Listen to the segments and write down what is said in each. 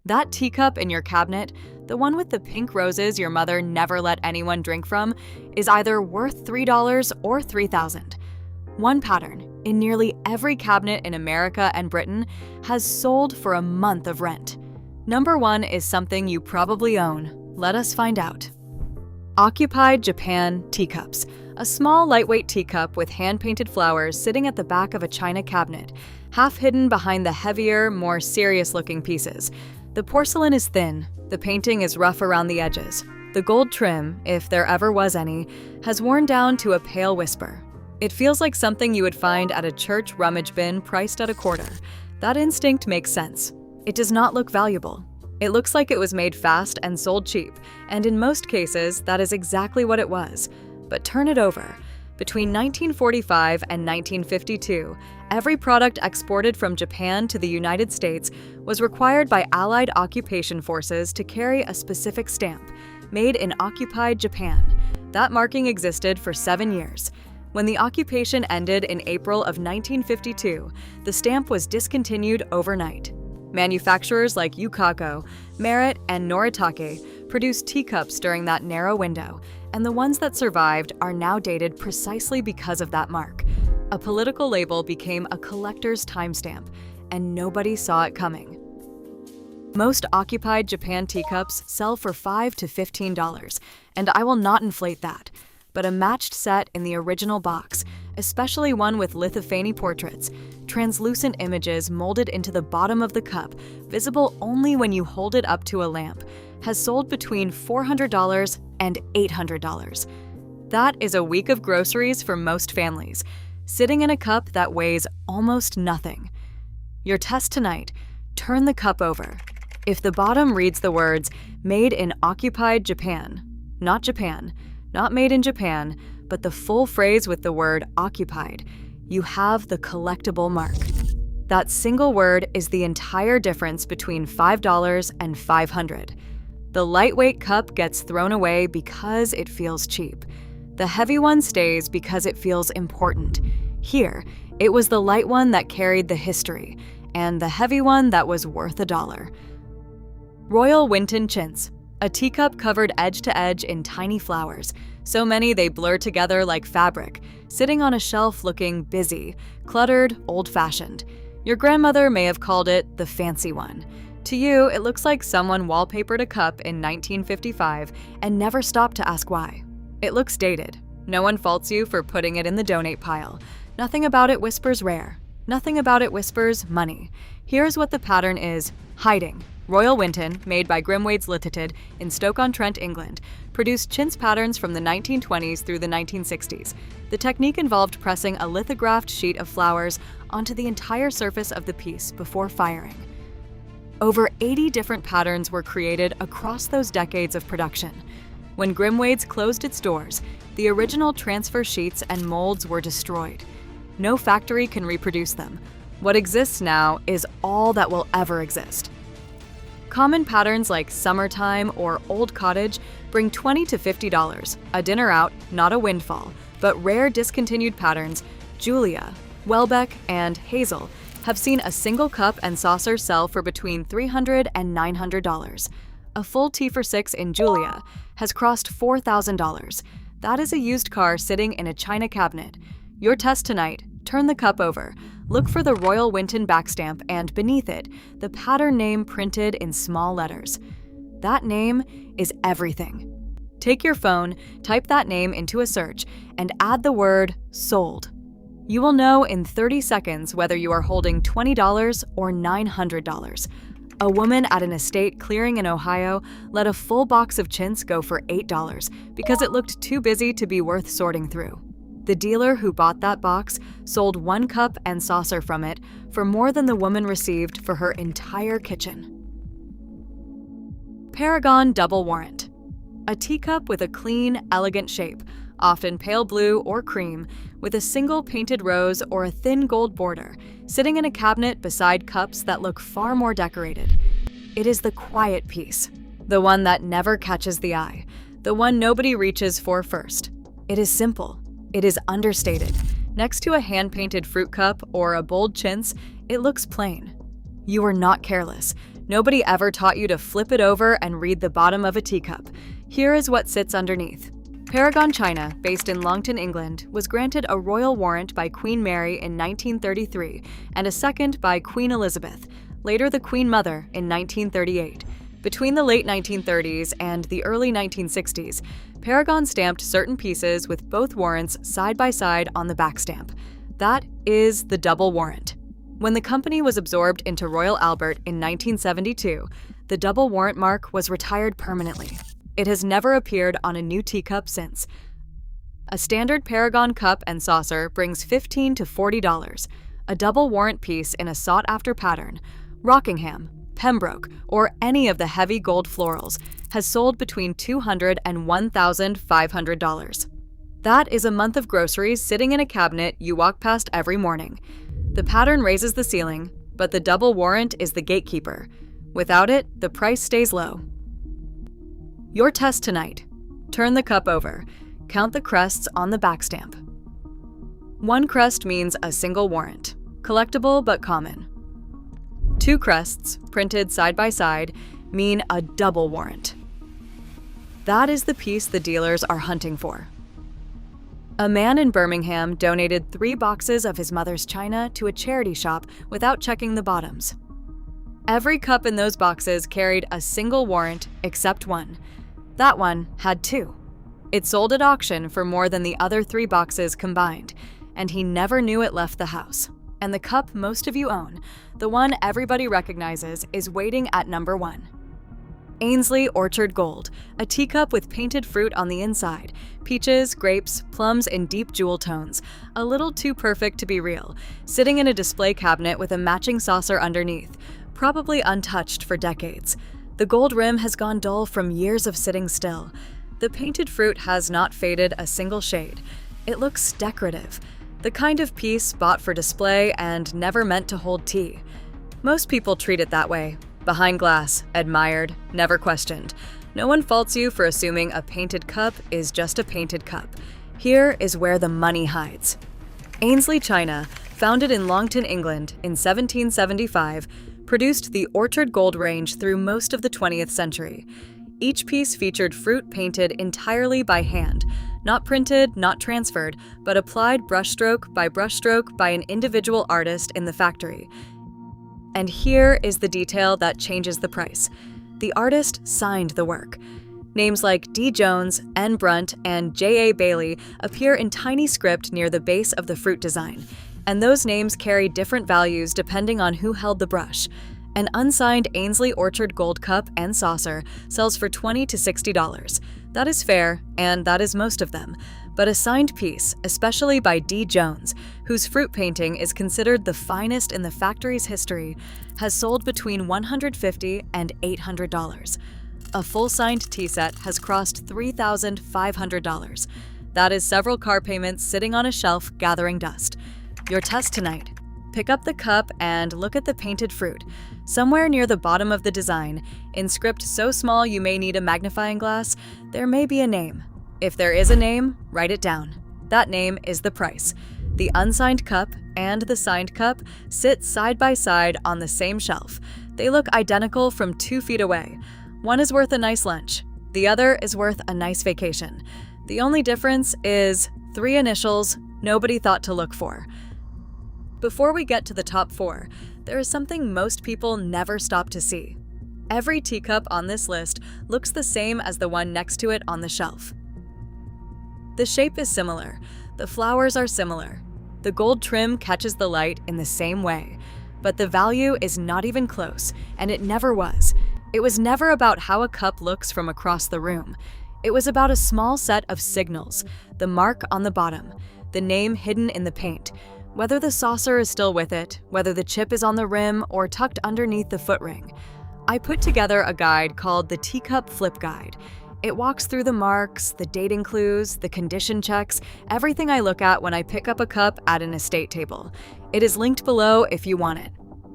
That teacup in your cabinet, the one with the pink roses your mother never let anyone drink from, is either worth $3 or $3,000. One pattern, in nearly every cabinet in America and Britain, has sold for a month of rent. Number 1 is something you probably own. Let us find out. Occupied Japan Teacups. A small, lightweight teacup with hand-painted flowers sitting at the back of a china cabinet, half hidden behind the heavier, more serious-looking pieces. The porcelain is thin. The painting is rough around the edges. The gold trim, if there ever was any, has worn down to a pale whisper. It feels like something you would find at a church rummage bin priced at $0.25. That instinct makes sense. It does not look valuable. It looks like it was made fast and sold cheap, and in most cases, that is exactly what it was. But turn it over. Between 1945 and 1952, every product exported from Japan to the United States was required by Allied occupation forces to carry a specific stamp, made in occupied Japan. That marking existed for 7 years. When the occupation ended in April of 1952, the stamp was discontinued overnight. Manufacturers like Yukago, Merit, and Noritake produced teacups during that narrow window, and the ones that survived are now dated precisely because of that mark. A political label became a collector's timestamp, and nobody saw it coming. Most occupied Japan teacups sell for $5 to $15, and I will not inflate that. But a matched set in the original box, especially one with lithophany portraits, translucent images molded into the bottom of the cup, visible only when you hold it up to a lamp, has sold between $400 and $800. That is a week of groceries for most families, sitting in a cup that weighs almost nothing. Your test tonight: turn the cup over. If the bottom reads the words, "Made in Occupied Japan," not made in Japan, but the full phrase with the word occupied, you have the collectible mark. That single word is the entire difference between $5 and $500. The lightweight cup gets thrown away because it feels cheap. The heavy one stays because it feels important. Here, it was the light one that carried the history, and the heavy one that was worth $1. Royal Winton chintz. A teacup covered edge to edge in tiny flowers, so many they blur together like fabric, sitting on a shelf looking busy, cluttered, old-fashioned. Your grandmother may have called it the fancy one. To you, it looks like someone wallpapered a cup in 1955 and never stopped to ask why. It looks dated. No one faults you for putting it in the donate pile. Nothing about it whispers rare. Nothing about it whispers money. Here's what the pattern is hiding. Royal Winton, made by Grimwade's Limited in Stoke-on-Trent, England, produced chintz patterns from the 1920s through the 1960s. The technique involved pressing a lithographed sheet of flowers onto the entire surface of the piece before firing. Over 80 different patterns were created across those decades of production. When Grimwade's closed its doors, the original transfer sheets and molds were destroyed. No factory can reproduce them. What exists now is all that will ever exist. Common patterns like Summertime or Old Cottage bring $20 to $50, a dinner out, not a windfall, but rare discontinued patterns, Julia, Welbeck, and Hazel, have seen a single cup and saucer sell for between $300 and $900. A full tea for $6 in Julia has crossed $4,000. That is a used car sitting in a china cabinet. Your test tonight: turn the cup over. Look for the Royal Winton backstamp and beneath it, the pattern name printed in small letters. That name is everything. Take your phone, type that name into a search, and add the word sold. You will know in 30 seconds whether you are holding $20 or $900. A woman at an estate clearing in Ohio let a full box of chintz go for $8 because it looked too busy to be worth sorting through. The dealer who bought that box sold one cup and saucer from it for more than the woman received for her entire kitchen. Paragon Double Warrant. A teacup with a clean, elegant shape, often pale blue or cream, with a single painted rose or a thin gold border, sitting in a cabinet beside cups that look far more decorated. It is the quiet piece, the one that never catches the eye, the one nobody reaches for first. It is simple. It is understated. Next to a hand-painted fruit cup or a bold chintz, it looks plain. You are not careless. Nobody ever taught you to flip it over and read the bottom of a teacup. Here is what sits underneath. Paragon China, based in Winton, England, was granted a royal warrant by Queen Mary in 1933 and a second by Queen Elizabeth, later the Queen Mother, in 1938. Between the late 1930s and the early 1960s, Paragon stamped certain pieces with both warrants side by side on the back stamp. That is the double warrant. When the company was absorbed into Royal Albert in 1972, the double warrant mark was retired permanently. It has never appeared on a new teacup since. A standard Paragon cup and saucer brings $15 to $40. A double warrant piece in a sought-after pattern, Rockingham, Pembroke, or any of the heavy gold florals, has sold between $200 and $1,500. That is a month of groceries sitting in a cabinet you walk past every morning. The pattern raises the ceiling, but the double warrant is the gatekeeper. Without it, the price stays low. Your test tonight. Turn the cup over. Count the crests on the back stamp. One crest means a single warrant, collectible but common. Two crests, printed side by side, mean a double warrant. That is the piece the dealers are hunting for. A man in Birmingham donated 3 boxes of his mother's china to a charity shop without checking the bottoms. Every cup in those boxes carried a single warrant except one. That one had 2. It sold at auction for more than the other 3 boxes combined, and he never knew it left the house. And the cup most of you own, the one everybody recognizes, is waiting at number 1. Aynsley Orchard Gold, a teacup with painted fruit on the inside, peaches, grapes, plums in deep jewel tones, a little too perfect to be real, sitting in a display cabinet with a matching saucer underneath, probably untouched for decades. The gold rim has gone dull from years of sitting still. The painted fruit has not faded a single shade. It looks decorative, the kind of piece bought for display and never meant to hold tea. Most people treat it that way. Behind glass, admired, never questioned. No one faults you for assuming a painted cup is just a painted cup. Here is where the money hides. Aynsley China, founded in Winton, England in 1775, produced the Orchard Gold range through most of the 20th century. Each piece featured fruit painted entirely by hand, not printed, not transferred, but applied brushstroke by an individual artist in the factory. And here is the detail that changes the price. The artist signed the work. Names like D. Jones, N. Brunt, and J. A. Bailey appear in tiny script near the base of the fruit design, and those names carry different values depending on who held the brush. An unsigned Aynsley Orchard Gold cup and saucer sells for $20 to $60. That is fair, and that is most of them. But a signed piece, especially by D. Jones, whose fruit painting is considered the finest in the factory's history, has sold between $150 and $800. A full signed tea set has crossed $3,500. That is several car payments sitting on a shelf gathering dust. Your test tonight. Pick up the cup and look at the painted fruit. Somewhere near the bottom of the design, in script so small you may need a magnifying glass, there may be a name. If there is a name, write it down. That name is the price. The unsigned cup and the signed cup sit side by side on the same shelf. They look identical from 2 feet away. One is worth a nice lunch. The other is worth a nice vacation. The only difference is 3 initials nobody thought to look for. Before we get to the top 4, there is something most people never stop to see. Every teacup on this list looks the same as the one next to it on the shelf. The shape is similar. The flowers are similar. The gold trim catches the light in the same way. But the value is not even close, and it never was. It was never about how a cup looks from across the room. It was about a small set of signals, the mark on the bottom, the name hidden in the paint, whether the saucer is still with it, whether the chip is on the rim or tucked underneath the foot ring. I put together a guide called the Teacup Flip Guide. It walks through the marks, the dating clues, the condition checks, everything I look at when I pick up a cup at an estate table. It is linked below if you want it.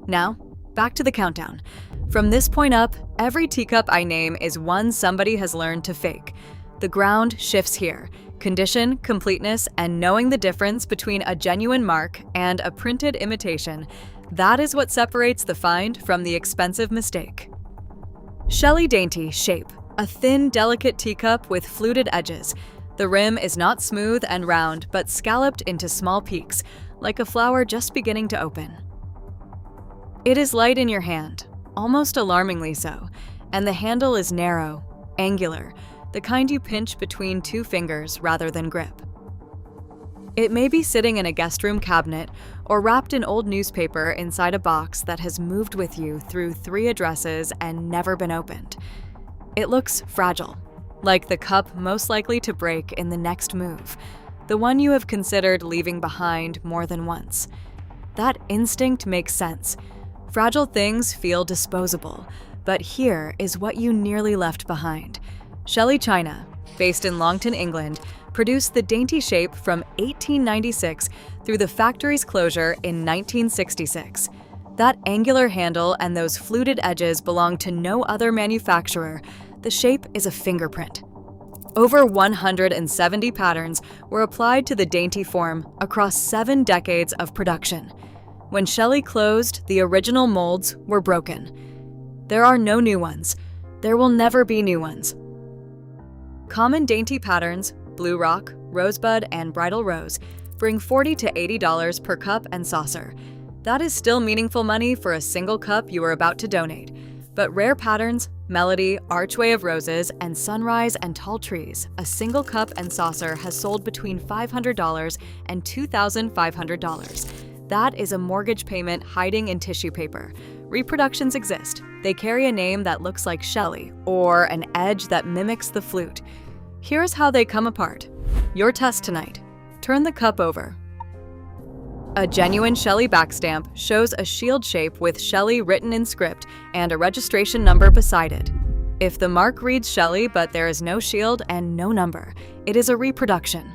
Now, back to the countdown. From this point up, every teacup I name is one somebody has learned to fake. The ground shifts here. Condition, completeness, and knowing the difference between a genuine mark and a printed imitation. That is what separates the find from the expensive mistake. Shelley Dainty Shape, a thin, delicate teacup with fluted edges. The rim is not smooth and round, but scalloped into small peaks, like a flower just beginning to open. It is light in your hand, almost alarmingly so, and the handle is narrow, angular, the kind you pinch between two fingers rather than grip. It may be sitting in a guest room cabinet or wrapped in old newspaper inside a box that has moved with you through 3 addresses and never been opened. It looks fragile, like the cup most likely to break in the next move, the one you have considered leaving behind more than once. That instinct makes sense. Fragile things feel disposable, but here is what you nearly left behind. Shelley China, based in Longton, England, produced the dainty shape from 1896 through the factory's closure in 1966. That angular handle and those fluted edges belong to no other manufacturer. The shape is a fingerprint. Over 170 patterns were applied to the dainty form across 7 decades of production. When Shelley closed, the original molds were broken. There are no new ones. There will never be new ones. Common dainty patterns, blue rock, rosebud, and bridal rose, bring $40 to $80 per cup and saucer. That is still meaningful money for a single cup you are about to donate. But rare patterns, melody, archway of roses, and sunrise and tall trees, a single cup and saucer has sold between $500 and $2,500. That is a mortgage payment hiding in tissue paper. Reproductions exist. They carry a name that looks like Shelley, or an edge that mimics the flute. Here's how they come apart. Your test tonight. Turn the cup over. A genuine Shelley backstamp shows a shield shape with Shelley written in script and a registration number beside it. If the mark reads Shelley but there is no shield and no number, it is a reproduction.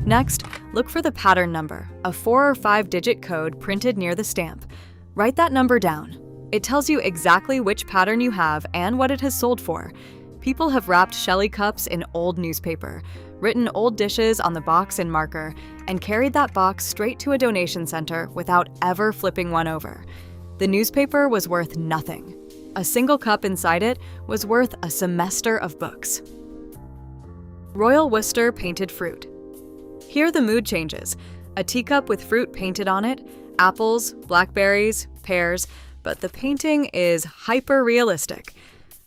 Next, look for the pattern number, a 4 or 5-digit code printed near the stamp. Write that number down. It tells you exactly which pattern you have and what it has sold for. People have wrapped Shelley cups in old newspaper, written old dishes on the box in marker, and carried that box straight to a donation center without ever flipping one over. The newspaper was worth nothing. A single cup inside it was worth a semester of books. Royal Worcester painted fruit. Here the mood changes. A teacup with fruit painted on it, apples, blackberries, pears, but the painting is hyper-realistic.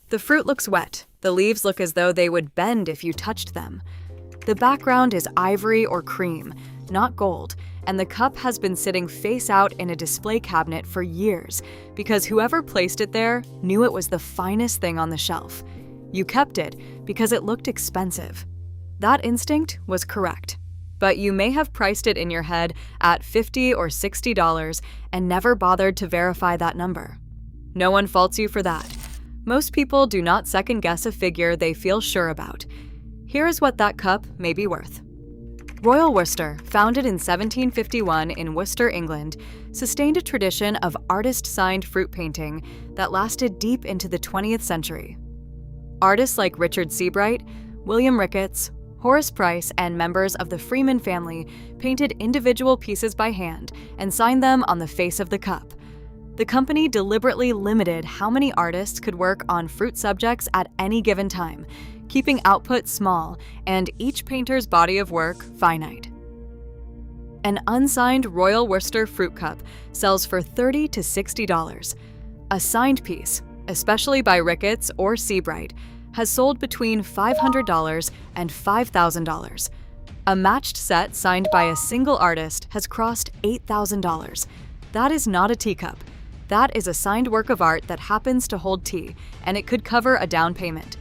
The fruit looks wet. The leaves look as though they would bend if you touched them. The background is ivory or cream, not gold, and the cup has been sitting face out in a display cabinet for years because whoever placed it there knew it was the finest thing on the shelf. You kept it because it looked expensive. That instinct was correct. But you may have priced it in your head at $50 or $60 and never bothered to verify that number. No one faults you for that. Most people do not second-guess a figure they feel sure about. Here is what that cup may be worth. Royal Worcester, founded in 1751 in Worcester, England, sustained a tradition of artist-signed fruit painting that lasted deep into the 20th century. Artists like Richard Seabright, William Ricketts, Horace Price, and members of the Freeman family painted individual pieces by hand and signed them on the face of the cup. The company deliberately limited how many artists could work on fruit subjects at any given time, keeping output small and each painter's body of work finite. An unsigned Royal Worcester fruit cup sells for $30 to $60. A signed piece, especially by Ricketts or Seabright, has sold between $500 and $5,000. A matched set signed by a single artist has crossed $8,000. That is not a teacup. That is a signed work of art that happens to hold tea, and it could cover a down payment.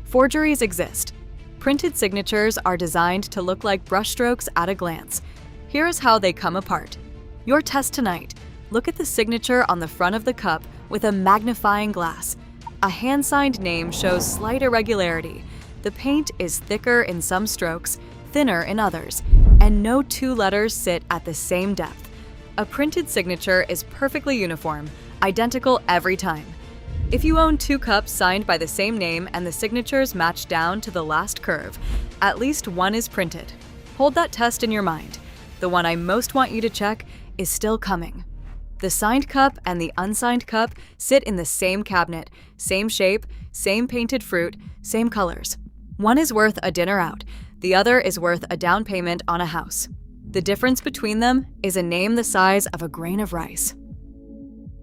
Forgeries exist. Printed signatures are designed to look like brushstrokes at a glance. Here is how they come apart. Your test tonight. Look at the signature on the front of the cup with a magnifying glass. A hand-signed name shows slight irregularity. The paint is thicker in some strokes, thinner in others, and no 2 letters sit at the same depth. A printed signature is perfectly uniform, identical every time. If you own 2 cups signed by the same name and the signatures match down to the last curve, at least one is printed. Hold that test in your mind. The one I most want you to check is still coming. The signed cup and the unsigned cup sit in the same cabinet, same shape, same painted fruit, same colors. One is worth a dinner out, the other is worth a down payment on a house. The difference between them is a name the size of a grain of rice.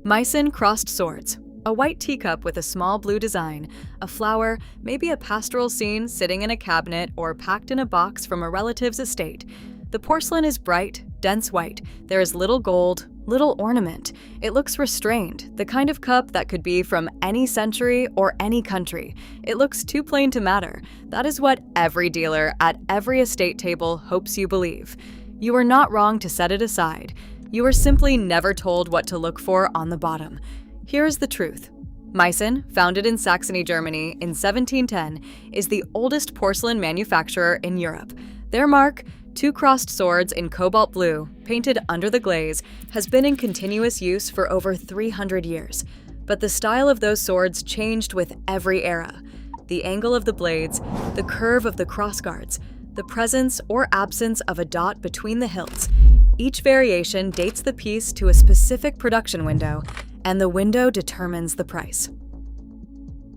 Meissen crossed swords. A white teacup with a small blue design, a flower, maybe a pastoral scene sitting in a cabinet or packed in a box from a relative's estate. The porcelain is bright, dense white. There is little gold, little ornament. It looks restrained, the kind of cup that could be from any century or any country. It looks too plain to matter. That is what every dealer at every estate table hopes you believe. You are not wrong to set it aside. You are simply never told what to look for on the bottom. Here is the truth. Meissen, founded in Saxony, Germany in 1710, is the oldest porcelain manufacturer in Europe. Their mark, two crossed swords in cobalt blue, painted under the glaze, has been in continuous use for over 300 years. But the style of those swords changed with every era. The angle of the blades, the curve of the crossguards, the presence or absence of a dot between the hilts. Each variation dates the piece to a specific production window, and the window determines the price.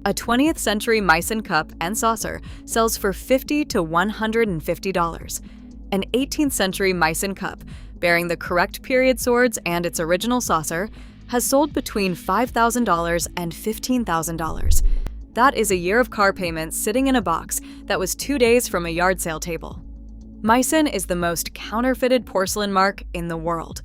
A 20th century Meissen cup and saucer sells for $50 to $150. An 18th century Meissen cup, bearing the correct period swords and its original saucer, has sold between $5,000 and $15,000. That is a year of car payments sitting in a box that was 2 days from a yard sale table. Meissen is the most counterfeited porcelain mark in the world.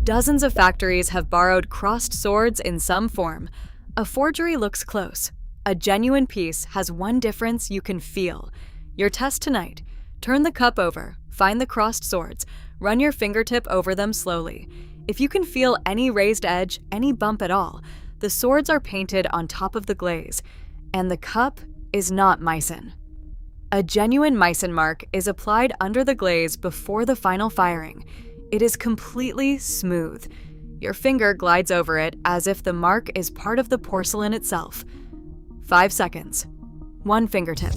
Dozens of factories have borrowed crossed swords in some form. A forgery looks close. A genuine piece has one difference you can feel. Your test tonight. Turn the cup over, find the crossed swords, run your fingertip over them slowly. If you can feel any raised edge, any bump at all, the swords are painted on top of the glaze, and the cup is not Meissen. A genuine Meissen mark is applied under the glaze before the final firing. It is completely smooth. Your finger glides over it as if the mark is part of the porcelain itself. 5 seconds. One fingertip.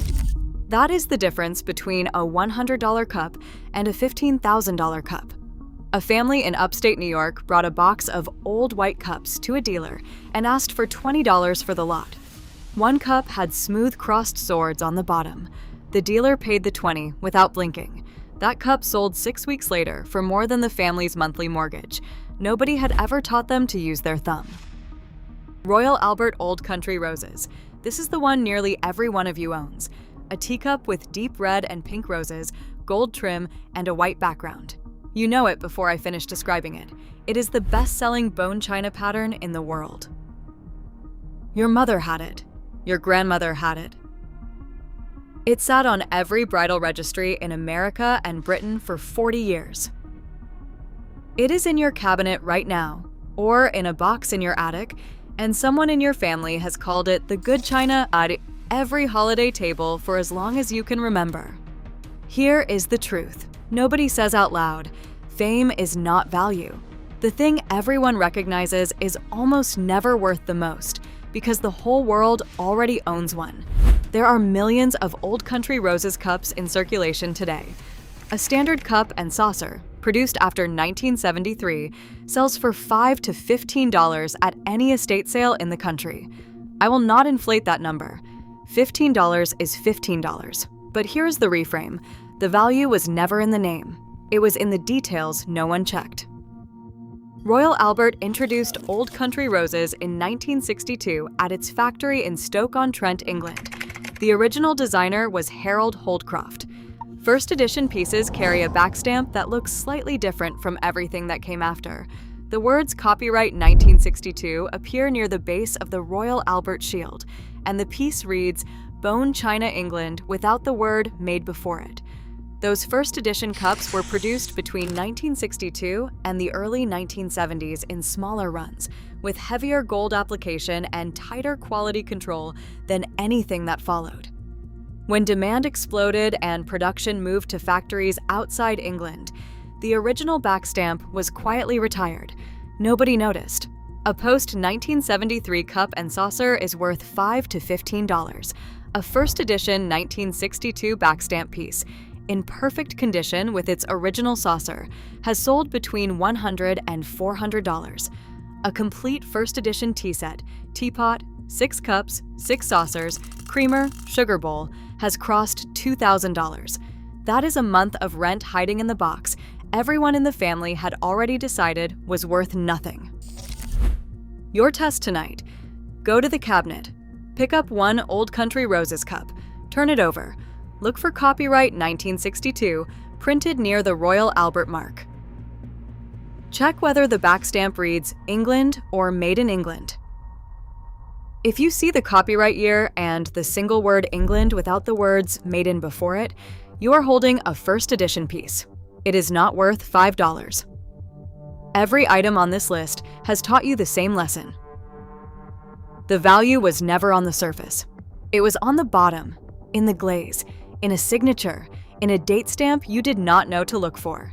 That is the difference between a $100 cup and a $15,000 cup. A family in upstate New York brought a box of old white cups to a dealer and asked for $20 for the lot. One cup had smooth crossed swords on the bottom. The dealer paid the $20 without blinking. That cup sold 6 weeks later for more than the family's monthly mortgage. Nobody had ever taught them to use their thumb. Royal Albert Old Country Roses. This is the one nearly every one of you owns. A teacup with deep red and pink roses, gold trim, and a white background. You know it before I finish describing it. It is the best-selling bone china pattern in the world. Your mother had it. Your grandmother had it. It sat on every bridal registry in America and Britain for 40 years. It is in your cabinet right now, or in a box in your attic, and someone in your family has called it the good china at every holiday table for as long as you can remember. Here is the truth. Nobody says out loud, fame is not value. The thing everyone recognizes is almost never worth the most, because the whole world already owns one. There are millions of Old Country Roses cups in circulation today. A standard cup and saucer, produced after 1973, sells for $5 to $15 at any estate sale in the country. I will not inflate that number. $15 is $15. But here's the reframe. The value was never in the name. It was in the details no one checked. Royal Albert introduced Old Country Roses in 1962 at its factory in Stoke-on-Trent, England. The original designer was Harold Holdcroft. First edition pieces carry a backstamp that looks slightly different from everything that came after. The words Copyright 1962 appear near the base of the Royal Albert shield, and the piece reads Bone China England without the word made before it. Those first edition cups were produced between 1962 and the early 1970s in smaller runs, with heavier gold application and tighter quality control than anything that followed. When demand exploded and production moved to factories outside England, the original backstamp was quietly retired. Nobody noticed. A post-1973 cup and saucer is worth $5 to $15. A first edition 1962 backstamp piece, in perfect condition with its original saucer, has sold between $100 and $400. A complete first edition tea set, teapot, 6 cups, 6 saucers, creamer, sugar bowl, has crossed $2,000. That is a month of rent hiding in the box everyone in the family had already decided was worth nothing. Your test tonight. Go to the cabinet. Pick up one Old Country Roses cup. Turn it over. Look for copyright 1962, printed near the Royal Albert mark. Check whether the back stamp reads England or Made in England. If you see the copyright year and the single word England without the words Made in before it, you are holding a first edition piece. It is not worth $5. Every item on this list has taught you the same lesson. The value was never on the surface. It was on the bottom, in the glaze, in a signature, in a date stamp you did not know to look for.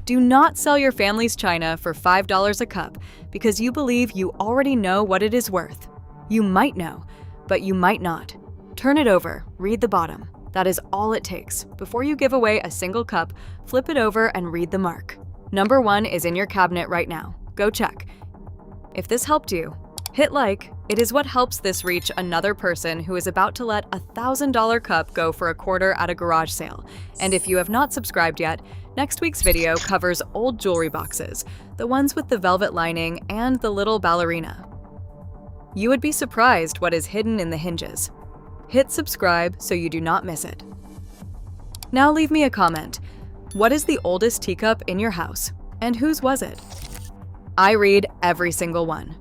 Do not sell your family's china for $5 a cup because you believe you already know what it is worth. You might know, but you might not. Turn it over, read the bottom. That is all it takes. Before you give away a single cup, flip it over and read the mark. Number 1 is in your cabinet right now. Go check. If this helped you, hit like. It is what helps this reach another person who is about to let a $1,000 cup go for a quarter at a garage sale. And if you have not subscribed yet, next week's video covers old jewelry boxes, the ones with the velvet lining and the little ballerina. You would be surprised what is hidden in the hinges. Hit subscribe so you do not miss it. Now leave me a comment. What is the oldest teacup in your house, and whose was it? I read every single one.